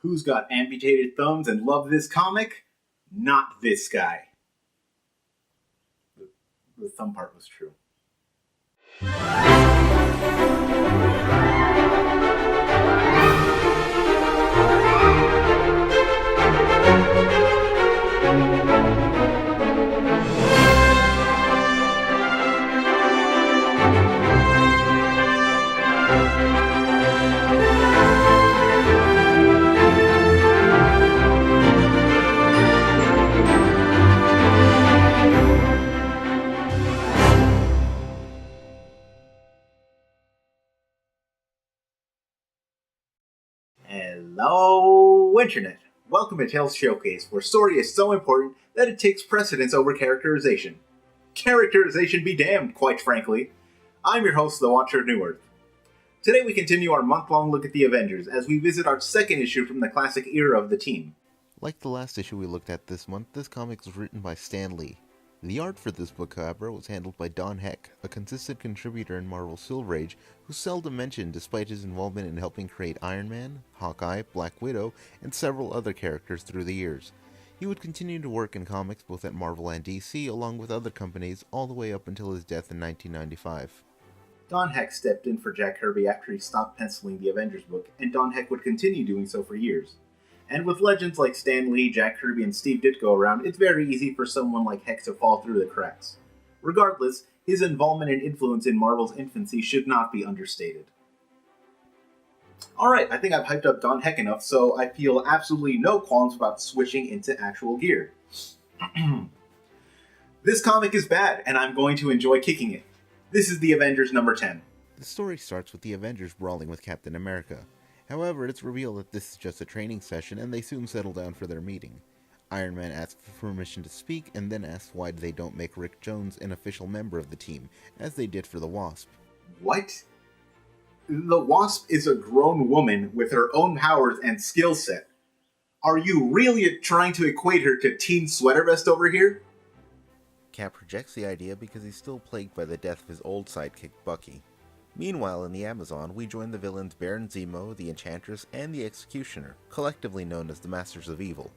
Who's got amputated thumbs and love this comic? Not this guy. The thumb part was true. Hello, Internet. Welcome to Tales Showcase, where story is so important that it takes precedence over characterization. Characterization be damned, quite frankly. I'm your host, The Watcher of New Earth. Today we continue our month-long look at the Avengers as we visit our second issue from the classic era of the team. Like the last issue we looked at this month, this comic was written by Stan Lee. The art for this book, however, was handled by Don Heck, a consistent contributor in Marvel's Silver Age, who's seldom mentioned despite his involvement in helping create Iron Man, Hawkeye, Black Widow, and several other characters through the years. He would continue to work in comics both at Marvel and DC, along with other companies, all the way up until his death in 1995. Don Heck stepped in for Jack Kirby after he stopped penciling the Avengers book, and Don Heck would continue doing so for years. And with legends like Stan Lee, Jack Kirby, and Steve Ditko around, it's very easy for someone like Heck to fall through the cracks. Regardless, his involvement and influence in Marvel's infancy should not be understated. Alright, I think I've hyped up Don Heck enough, so I feel absolutely no qualms about switching into actual gear. This comic is bad, and I'm going to enjoy kicking it. This is the Avengers number 10. The story starts with the Avengers brawling with Captain America. However, it's revealed that this is just a training session, and they soon settle down for their meeting. Iron Man asks for permission to speak, and then asks why they don't make Rick Jones an official member of the team, as they did for the Wasp. What? The Wasp is a grown woman with her own powers and skill set. Are you really trying to equate her to Teen Sweater Vest over here? Cap rejects the idea because he's still plagued by the death of his old sidekick, Bucky. Meanwhile, in the Amazon, we join the villains Baron Zemo, the Enchantress, and the Executioner, collectively known as the Masters of Evil.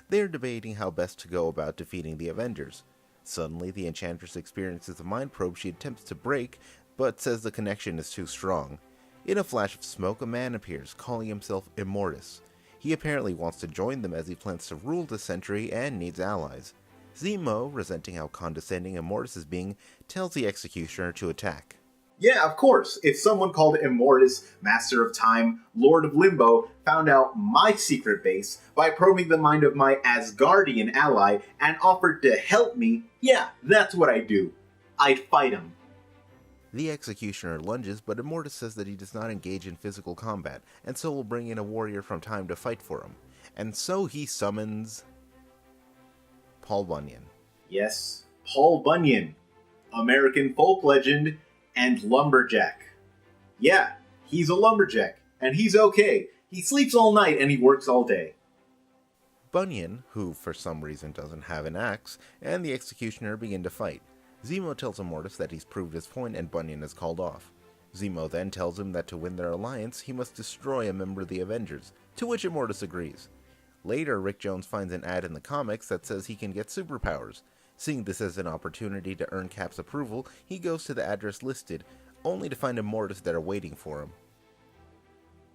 They are debating how best to go about defeating the Avengers. Suddenly, the Enchantress experiences a mind probe she attempts to break, but says the connection is too strong. In a flash of smoke, a man appears, calling himself Immortus. He apparently wants to join them as he plans to rule the Century and needs allies. Zemo, resenting how condescending Immortus is being, tells the Executioner to attack. Yeah, of course. If someone called Immortus, Master of Time, Lord of Limbo, found out my secret base by probing the mind of my Asgardian ally and offered to help me, yeah, that's what I'd do. I'd fight him. The Executioner lunges, but Immortus says that he does not engage in physical combat, and so will bring in a warrior from time to fight for him. And so he summons Paul Bunyan. Yes, Paul Bunyan, American folk legend and lumberjack. Yeah, he's a lumberjack, and he's okay. He sleeps all night and he works all day. Bunyan, who for some reason doesn't have an axe, and the Executioner begin to fight. Zemo tells Immortus that he's proved his point and Bunyan is called off. Zemo then tells him that to win their alliance, he must destroy a member of the Avengers, to which Immortus agrees. Later, Rick Jones finds an ad in the comics that says he can get superpowers. Seeing this as an opportunity to earn Cap's approval, he goes to the address listed, only to find Immortus there waiting for him.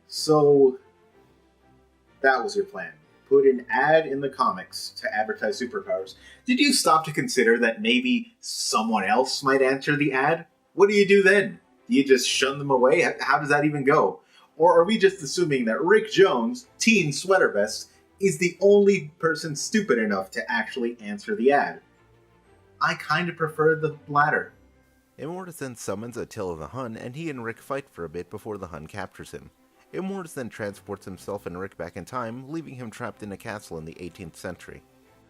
So, that was your plan. Put an ad in the comics to advertise superpowers. Did you stop to consider that maybe someone else might answer the ad? What do you do then? Do you just shun them away? How does that even go? Or are we just assuming that Rick Jones, Teen Sweater Vest, is the only person stupid enough to actually answer the ad? I kind of prefer the latter. Immortus then summons Attila the Hun, and he and Rick fight for a bit before the Hun captures him. Immortus then transports himself and Rick back in time, leaving him trapped in a castle in the 18th century.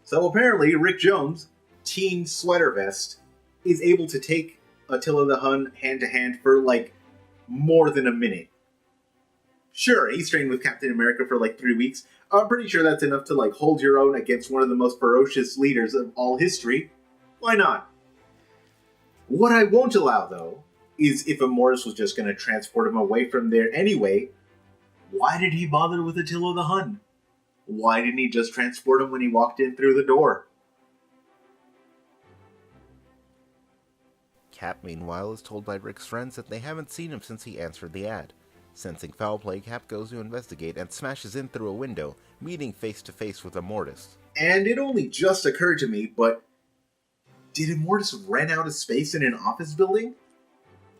So apparently Rick Jones, Teen Sweater Vest, is able to take Attila the Hun hand to hand for more than a minute. Sure, he's trained with Captain America for 3 weeks. I'm pretty sure that's enough to hold your own against one of the most ferocious leaders of all history. Why not? What I won't allow, though, is if Immortus was just going to transport him away from there anyway, why did he bother with Attila the Hun? Why didn't he just transport him when he walked in through the door? Cap, meanwhile, is told by Rick's friends that they haven't seen him since he answered the ad. Sensing foul play, Cap goes to investigate and smashes in through a window, meeting face to face with Immortus. And it only just occurred to me, but did Immortus rent out a space in an office building?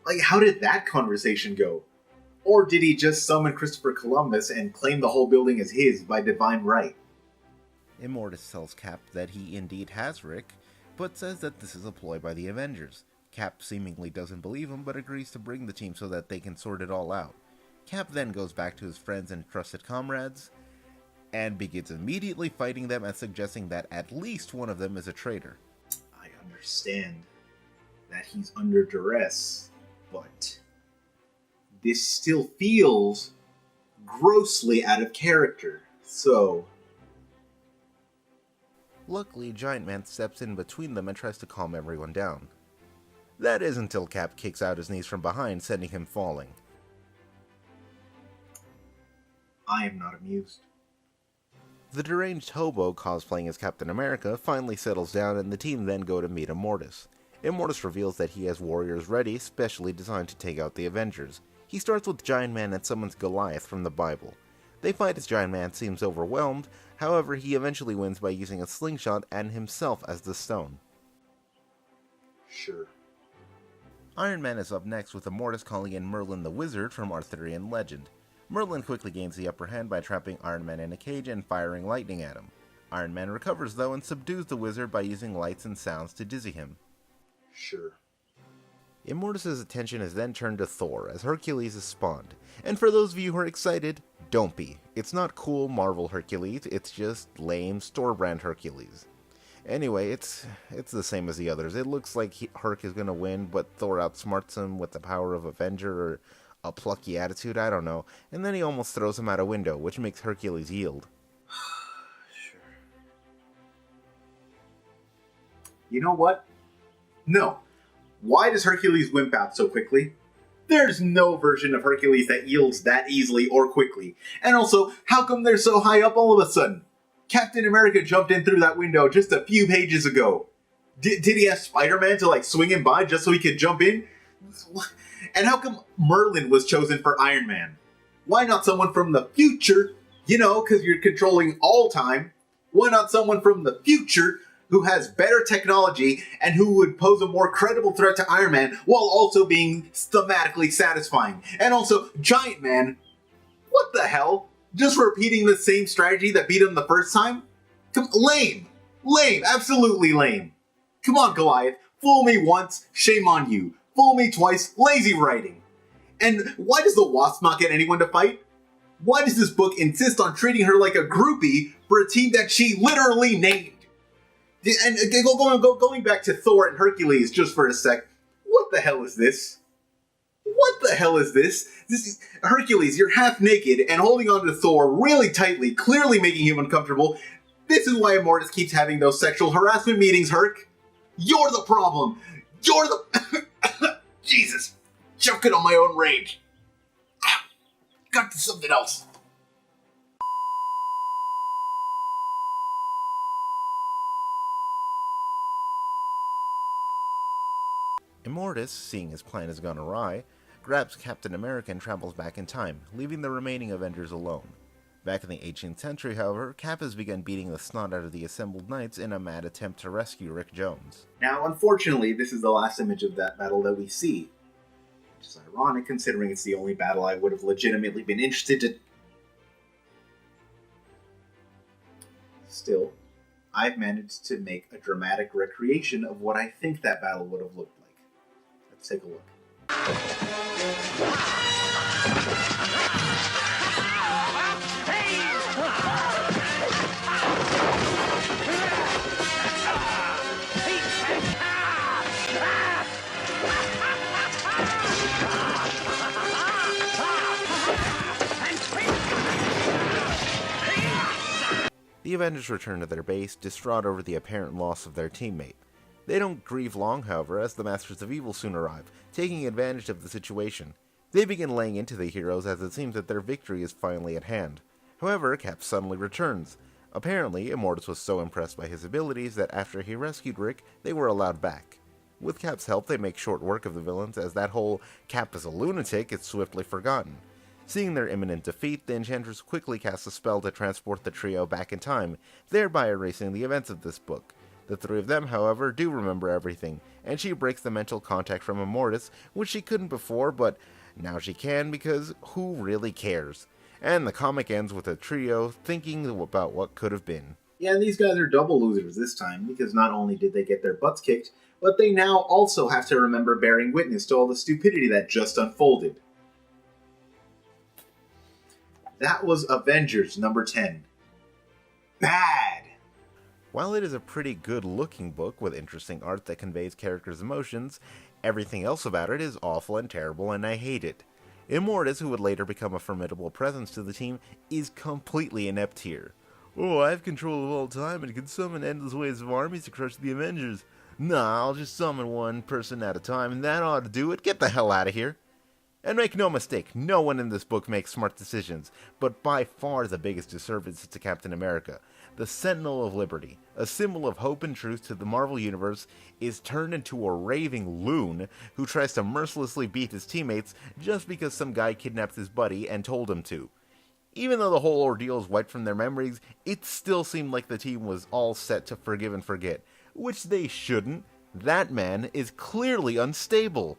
Like, how did that conversation go? Or did he just summon Christopher Columbus and claim the whole building as his by divine right? Immortus tells Cap that he indeed has Rick, but says that this is a ploy by the Avengers. Cap seemingly doesn't believe him, but agrees to bring the team so that they can sort it all out. Cap then goes back to his friends and trusted comrades, and begins immediately fighting them and suggesting that at least one of them is a traitor. I understand that he's under duress, but this still feels grossly out of character, so... Luckily, Giant Man steps in between them and tries to calm everyone down. That is until Cap kicks out his knees from behind, sending him falling. I am not amused. The deranged hobo cosplaying as Captain America finally settles down, and the team then go to meet Immortus. Immortus reveals that he has warriors ready, specially designed to take out the Avengers. He starts with Giant Man and summons Goliath from the Bible. They fight as Giant Man seems overwhelmed, however he eventually wins by using a slingshot and himself as the stone. Sure. Iron Man is up next with Immortus calling in Merlin the Wizard from Arthurian legend. Merlin quickly gains the upper hand by trapping Iron Man in a cage and firing lightning at him. Iron Man recovers though and subdues the wizard by using lights and sounds to dizzy him. Sure. Immortus' attention is then turned to Thor as Hercules is spawned. And for those of you who are excited, don't be. It's not cool Marvel Hercules, it's just lame store-brand Hercules. Anyway, it's the same as the others. It looks like Herc is gonna win, but Thor outsmarts him with the power of Avenger or a plucky attitude, I don't know. And then he almost throws him out a window, which makes Hercules yield. Sure. You know what? No. Why does Hercules wimp out so quickly? There's no version of Hercules that yields that easily or quickly. And also, how come they're so high up all of a sudden? Captain America jumped in through that window just a few pages ago. Did he have Spider-Man to swing him by just so he could jump in? And how come Merlin was chosen for Iron Man? Why not someone from the future? You know, because you're controlling all time. Why not someone from the future who has better technology and who would pose a more credible threat to Iron Man while also being thematically satisfying? And also, Giant Man, what the hell? Just repeating the same strategy that beat him the first time? Lame. Lame. Absolutely lame. Come on, Goliath. Fool me once, shame on you. Fool me twice, lazy writing. And why does the Wasp not get anyone to fight? Why does this book insist on treating her like a groupie for a team that she literally named? And going back to Thor and Hercules just for a sec, what the hell is this? What the hell is this? Hercules, you're half naked and holding on to Thor really tightly, clearly making him uncomfortable. This is why Immortus keeps having those sexual harassment meetings, Herc. You're the problem. You're the... Jesus. Choking on my own rage. Got to something else. Immortus, seeing his plan has gone awry, grabs Captain America and travels back in time, leaving the remaining Avengers alone. Back in the 18th century, however, Cap has begun beating the snot out of the assembled knights in a mad attempt to rescue Rick Jones. Now, unfortunately, this is the last image of that battle that we see. Which is ironic, considering it's the only battle I would have legitimately been interested to... Still, I've managed to make a dramatic recreation of what I think that battle would have looked like. Let's take a look. The Avengers return to their base, distraught over the apparent loss of their teammate. They don't grieve long, however, as the Masters of Evil soon arrive, taking advantage of the situation. They begin laying into the heroes as it seems that their victory is finally at hand. However, Cap suddenly returns. Apparently, Immortus was so impressed by his abilities that after he rescued Rick, they were allowed back. With Cap's help, they make short work of the villains, as that whole Cap is a lunatic is swiftly forgotten. Seeing their imminent defeat, the Enchantress quickly casts a spell to transport the trio back in time, thereby erasing the events of this book. The three of them, however, do remember everything, and she breaks the mental contact from Immortus, which she couldn't before, but now she can because who really cares? And the comic ends with a trio thinking about what could have been. Yeah, and these guys are double losers this time, because not only did they get their butts kicked, but they now also have to remember bearing witness to all the stupidity that just unfolded. That was Avengers number 10. Bad! While it is a pretty good-looking book with interesting art that conveys characters' emotions, everything else about it is awful and terrible, and I hate it. Immortus, who would later become a formidable presence to the team, is completely inept here. Oh, I have control of all time and can summon endless waves of armies to crush the Avengers. Nah, I'll just summon one person at a time and that ought to do it. Get the hell out of here. And make no mistake, no one in this book makes smart decisions, but by far the biggest disservice is to Captain America. The Sentinel of Liberty, a symbol of hope and truth to the Marvel Universe, is turned into a raving loon who tries to mercilessly beat his teammates just because some guy kidnapped his buddy and told him to. Even though the whole ordeal is wiped from their memories, it still seemed like the team was all set to forgive and forget, which they shouldn't. That man is clearly unstable.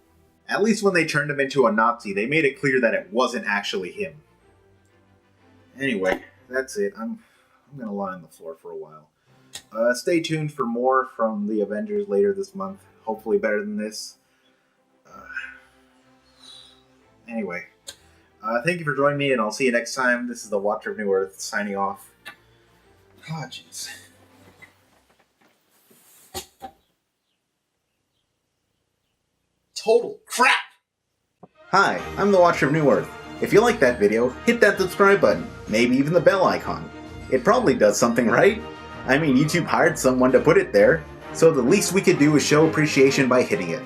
At least when they turned him into a Nazi, they made it clear that it wasn't actually him. Anyway, that's it. I'm going to lie on the floor for a while. Stay tuned for more from the Avengers later this month. Hopefully better than this. Anyway, thank you for joining me, and I'll see you next time. This is the Watcher of New Earth, signing off. Oh, jeez. Total crap! Hi, I'm the Watcher of New Earth. If you like that video, hit that subscribe button, maybe even the bell icon. It probably does something, right? I mean, YouTube hired someone to put it there, so the least we could do is show appreciation by hitting it.